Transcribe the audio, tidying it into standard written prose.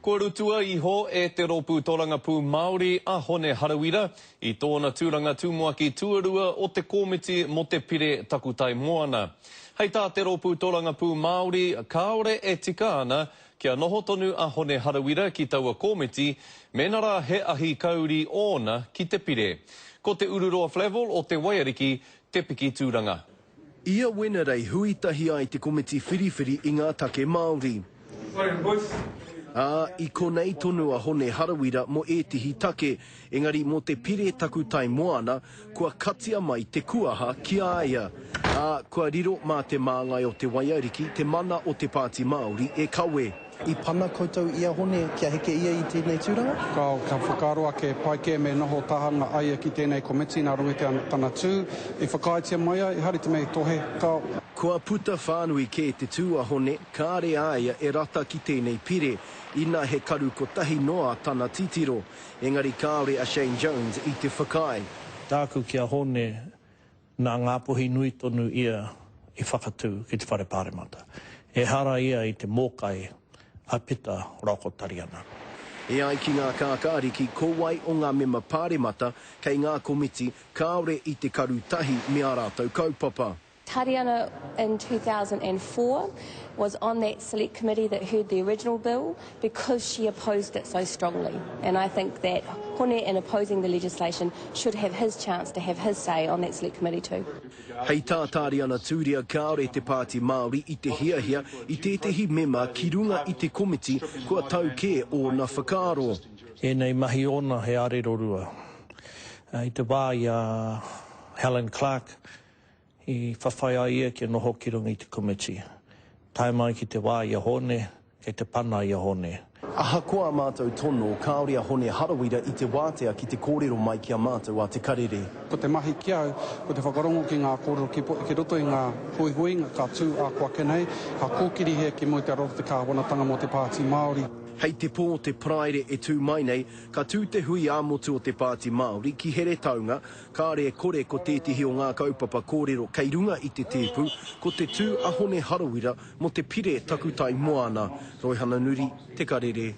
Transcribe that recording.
Ko rutua iho e te ropu tōrangapū Māori a hone Harawira I tōna tūranga tūmoaki tuarua o te komiti mo te pire takutai moana. Hei tā te ropu tōrangapū Māori, kāore e tika ana kia noho tonu a hone Harawira ki taua komiti, menara he ahi kauri ōna ki te pire. Ko te ururoa Flavel o te Waiariki, te piki tūranga. Ia wenerei huitahi ai te komiti whiriwhiri I ngā take Māori. I konei tonu a hone Harawira mo e tihi take, engari mo te pire takutai moana, kua katia mai te kuaha ki aia. Kua riro mā te māngai o te Waiariki, te mana o te Pāti Māori e kawe. I pana koutou ia hone kia heke ia I tēnei tūranga? Ka whakaroa ke paike me noho tahanga aia ki tēnei komiti nā rungi tana tū. I whakaitia mai ai, hari te mei tohe kao. Kua puta whānui ke te tū a hone, kāre aia e rata ki tēnei pire. Ina he karu ko tahi noa tana titiro. Engari kāore a Shane Jones I te whakai. Tāku kia hone nā ngāpuhi nui tonu ia I whakatū ki te whare pāremata. E hara ia I te mōkai a pita rako tariana. E ai ki ngā kākāriki, ko wai o ngā mema pāremata kei ngā komiti kāore I te karu tahi me a rātou kaupapa. Tariana in 2004 was on that select committee that heard the original bill because she opposed it so strongly. And I think that Hone, in opposing the legislation, should have his chance to have his say on that select committee too. Hei tā Tariana tūria kāore te Pāti Māori I te hiahia I tētahi mema ki runga I te komiti kua tau ke o na whakaaro. E nei mahi ona he arerorua. I te wā I Helen Clark, I whawhai ia ki noho ki runga I te komiti. Tai mai ki te wā I hone, kei te pana I hone. Aha koa mātou tono, kāore a hone Harawira I te wātea ki te kōrero mai ki a mātou a te karere. Ko te mahi ki au, ko te whakarongo ki ngā kōrero ki roto I ngā hui ngā tū a kua kenei, ka kōkiri he ki mo te aroto te kāwanatanga mo te Pāti Māori. Hei te pō te praere e tū mai nei, ka tū te hui āmotu o te Pāti Māori ki here taunga, kāre e kore ko tētihi o ngā kaupapa kōrero kei runga I te tēpu, ko te tū a hone Harawira mo te pire takutai moana. Roihana Nuri, Te Karere.